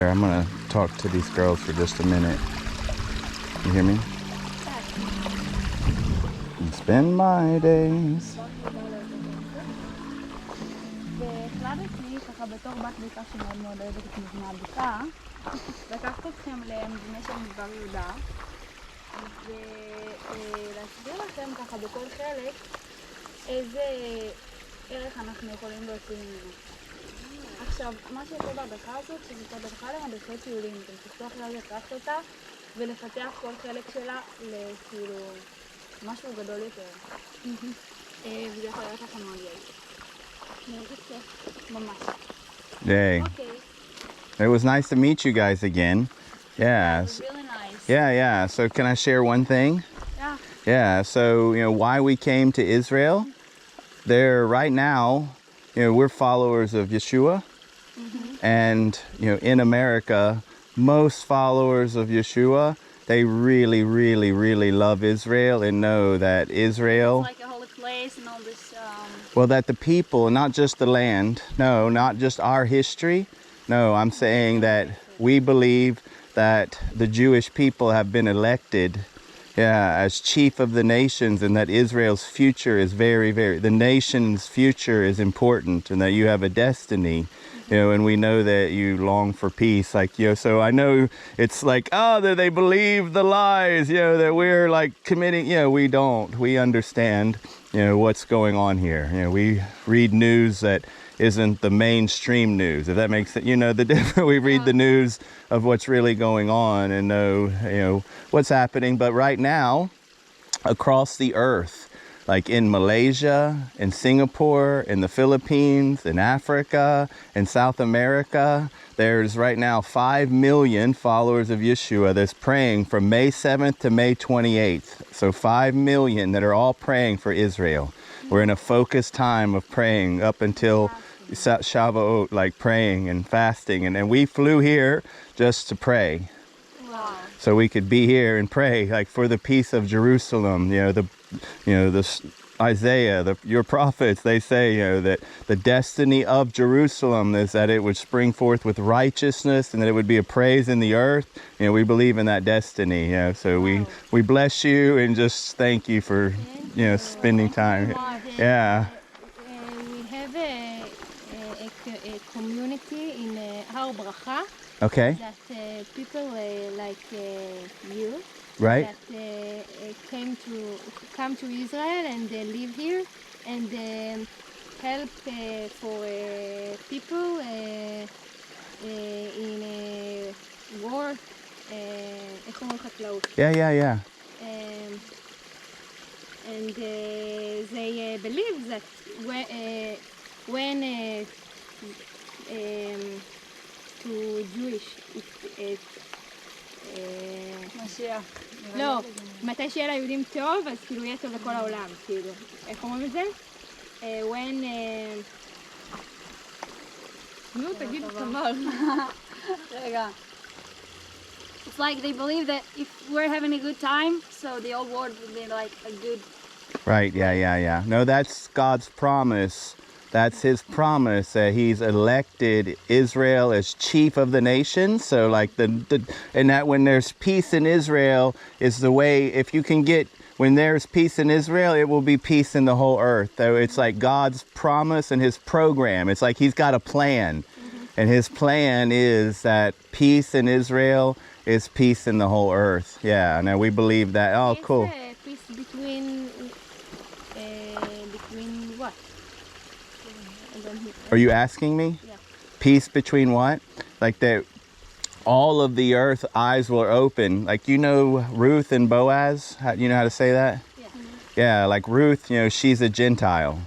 I'm gonna talk to these girls for just a minute. You hear me? Spend my days. והחלטתי ככה בתור בת בקעה שמאוד מאוד אוהבת את מבנה הבקעה, לקחת אתכם למבנה של מדבר יהודה ולהסביר לכם ככה בכל חלק איזה ערך אנחנו יכולים להוציא ממנו. עכשיו, מה שיפה בהדרכה הזאת, שזאת הדרכה למדריכי טיולים, אתם תוכלו אחרי לקחת אותה ולפתח כל חלק שלה לכאילו משהו גדול יותר. וזה יכול להיות לכם מאוד יעיל. Yay. Okay. It was nice to meet you guys again. Yeah. It was really nice. Yeah. So can I share one thing? Yeah. Yeah. So, why we came to Israel. There right now, we're followers of Yeshua. And, in America, most followers of Yeshua, they really, really, really love Israel and know that Israel... It's like a holy place and all this... Well, that the people, not just the land, no, not just our history. No, I'm saying that we believe that the Jewish people have been elected as chief of the nations, and that Israel's future is the nation's future is important, and that you have a destiny. And we know that you long for peace, so I know it's like, that they believe the lies, that we're like committing, we don't. We understand, what's going on here. We read news that isn't the mainstream news, if that makes sense. The different, we read the news of what's really going on and know, what's happening. But right now, across the earth, like in Malaysia, in Singapore, in the Philippines, in Africa, in South America, there's right now 5 million followers of Yeshua that's praying from May 7th to May 28th. So 5 million that are all praying for Israel. We're in a focused time of praying up until Shavuot, like praying and fasting. And we flew here just to pray. Wow. So we could be here and pray, like for the peace of Jerusalem. The Isaiah, your prophets, they say, that the destiny of Jerusalem is that it would spring forth with righteousness and that it would be a praise in the earth. We believe in that destiny. So we bless you and just thank you for, spending time. Yeah. We have a community in Har Bracha. Okay. That people like you, right, that come to Israel and they live here and help for people in work, איך אומרים חקלאות. Yeah. And they believe that when to Jewish, משיח. לא, מתי שיהיה ליהודים טוב, אז כאילו יהיה טוב לכל העולם, כאילו. איך אומרים את זה? when... נו, תגיד תמר. רגע. It's like they believe that if we're having a good time, so the whole world will be like a good... Right, yeah. No, that's God's promise. That's his promise that he's elected Israel as chief of the nations. So like and that when there's peace in Israel is the way, if you can get, when there's peace in Israel, it will be peace in the whole earth. So it's like God's promise and his program. It's like he's got a plan. And his plan is that peace in Israel is peace in the whole earth. Yeah, now we believe that. Oh, cool. Peace between what? Are you asking me? Yeah. Peace between what? Like that all of the earth eyes were open. Like, Ruth and Boaz? You know how to say that? Yeah. Yeah, like Ruth, she's a Gentile.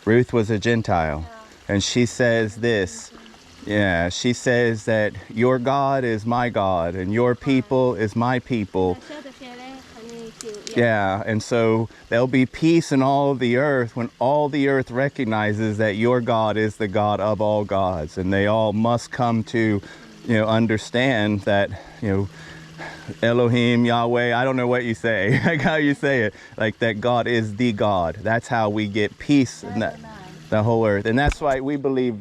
Ruth was a Gentile. Yeah. And she says this. Yeah, she says that your God is my God and your people is my people. Yeah, and so there'll be peace in all of the earth when all the earth recognizes that your God is the God of all gods. And they all must come to, understand that, Elohim, Yahweh, I don't know what you say, like how you say it, like that God is the God. That's how we get peace in the whole earth. And that's why we believe,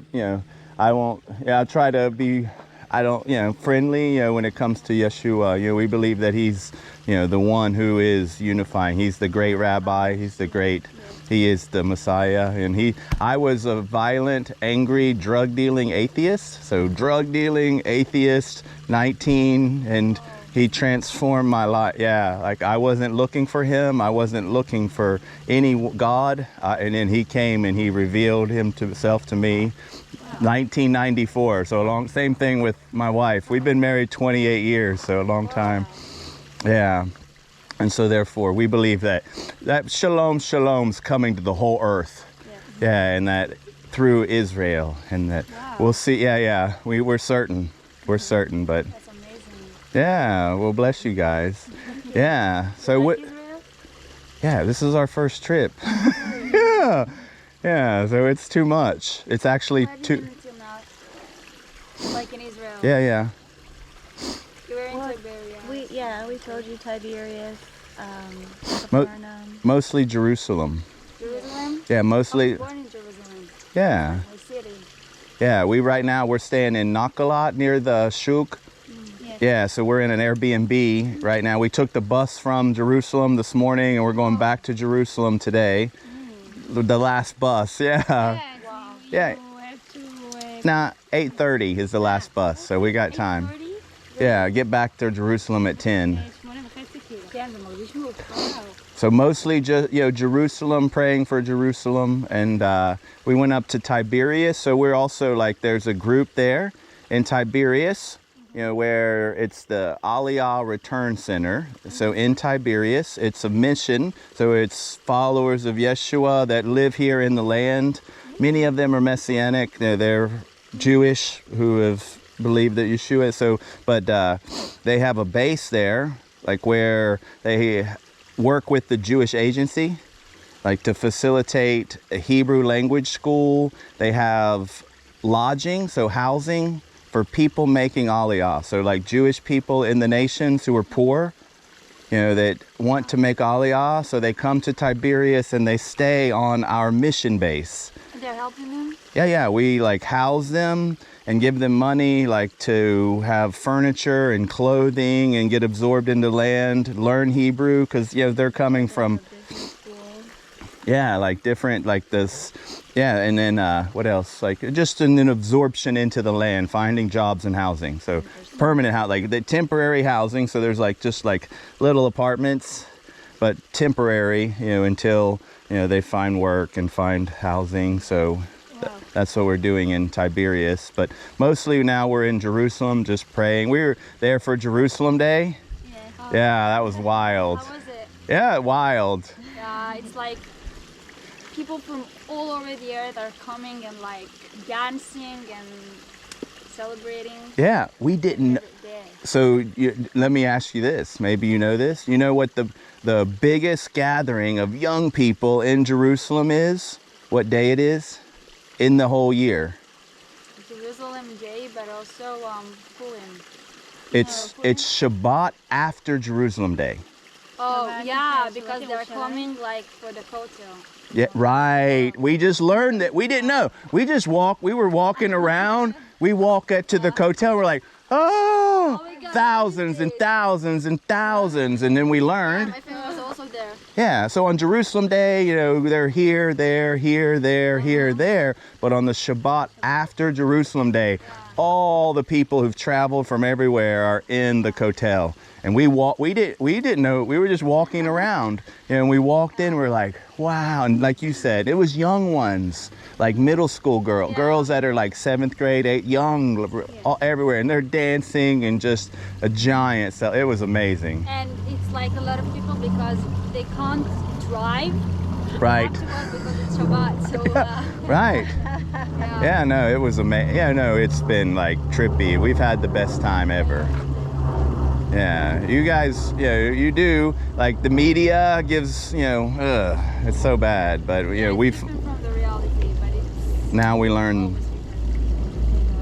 I'll try to be I don't, friendly, when it comes to Yeshua. We believe that he's, the one who is unifying. He's the great rabbi. He is the Messiah. And I was a violent, angry, drug-dealing atheist. So drug-dealing atheist, 19, and he transformed my life. Yeah, like I wasn't looking for him. I wasn't looking for any God. And then he came and he revealed himself to me. 1994. So same thing with my wife. We've been married 28 years, so a long time. Yeah. And so therefore we believe that shalom's coming to the whole earth. Yeah, and that through Israel, and that we'll see. Yeah. We're certain. We're certain, but That's amazing. yeah, well, bless you guys. Yeah. So what? Israel? Yeah, this is our first trip. Yeah. Yeah. So it's too much. It's actually Where have you too. been until now? Like in Israel? Yeah. You were in Well, Siberia. We told you Tiberias, Mo- Capernaum. Mostly Jerusalem. Jerusalem? Yeah, I mostly. was born in Jerusalem, Yeah. my city. Yeah. Right now we're staying in Nakalot near the Shuk. Yes. Yeah, so we're in an Airbnb right now. We took the bus from Jerusalem this morning, and we're going back to Jerusalem today. The last bus. Yeah. Yeah. You have to... Now 8:30 is the last bus, so we got time. 8:30? Yeah, get back to Jerusalem at 10. 8:30 כאילו. כן, זה מרגיש מאוחר. So mostly just Jerusalem, praying for Jerusalem, and we went up to Tiberias. So we're also there's a group there in Tiberias, where it's the Aliyah Return Center. So in Tiberias, it's a mission. So it's followers of Yeshua that live here in the land. Many of them are Messianic. They're Jewish who have believed that Yeshua. But they have a base there, where they work with the Jewish agency, to facilitate a Hebrew language school. They have lodging, so housing for people making Aliyah. So Jewish people in the nations who are poor, that want to make Aliyah. So they come to Tiberias and they stay on our mission base. They're helping them? Yeah. We house them and give them money to have furniture and clothing and get absorbed into land, learn Hebrew, because they're coming from different this. Yeah, and then what else? Just an absorption into the land, finding jobs and housing. So permanent house, the temporary housing. So there's just little apartments, but temporary, until they find work and find housing. So that's what we're doing in Tiberias. But mostly now we're in Jerusalem, just praying. We were there for Jerusalem Day. Yeah, that was wild. How was it? Yeah, wild. Yeah, it's like people from all over the earth are coming and dancing and celebrating. Yeah, we didn't. Every day. So let me ask you this. Maybe you know this. You know what the biggest gathering of young people in Jerusalem is? What day it is? In the whole year. Jerusalem Day, but also Purim. It's Shabbat after Jerusalem Day. Oh yeah, because they're coming for the kotel. Yeah, right. We just learned that. We didn't know. We were walking around. We walk up to the hotel. We're like, oh, thousands and thousands and thousands. And then we learned. My family was also there. Yeah, so on Jerusalem Day, they're here, there. But on the Shabbat after Jerusalem Day, all the people who've traveled from everywhere are in the kotel. And we didn't know, we were just walking around. And we walked in, we're like, wow. And like you said, it was young ones, middle school girls that are 7th grade, 8, young, all, everywhere. And they're dancing and just a giant. So it was amazing. And it's a lot of people because they can't drive. Right. They have to work because it's Shabbat. So, Right. Yeah, no, it was amazing. Yeah, no, it's been trippy. We've had the best time ever. Yeah, you guys, you do, the media gives, it's so bad, but, we've, it's different from the reality, but it's now we learn,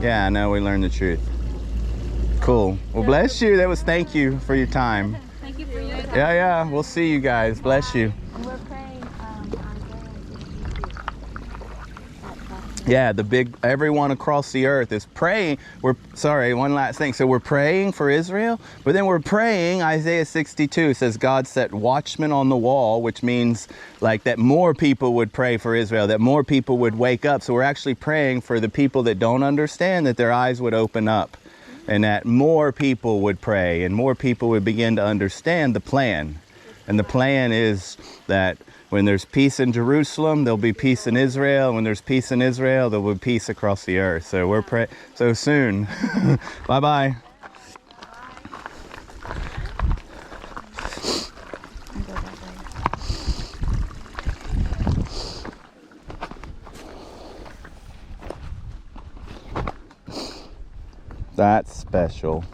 now we learn the truth. Cool. Well, bless you. Thank you for your time. Thank you for your time. Yeah, we'll see you guys. Bless you. We're praying on Wednesday at Yeah, everyone across the earth is praying. One last thing. So we're praying for Israel, but then we're praying, Isaiah 62 says God set watchmen on the wall, which means like that more people would pray for Israel, that more people would wake up. So we're actually praying for the people that don't understand, that their eyes would open up, and that more people would pray and more people would begin to understand the plan. And the plan is that when there's peace in Jerusalem, there'll be peace in Israel. When there's peace in Israel, there'll be peace across the earth. So we're praying so soon. Bye-bye. That's special.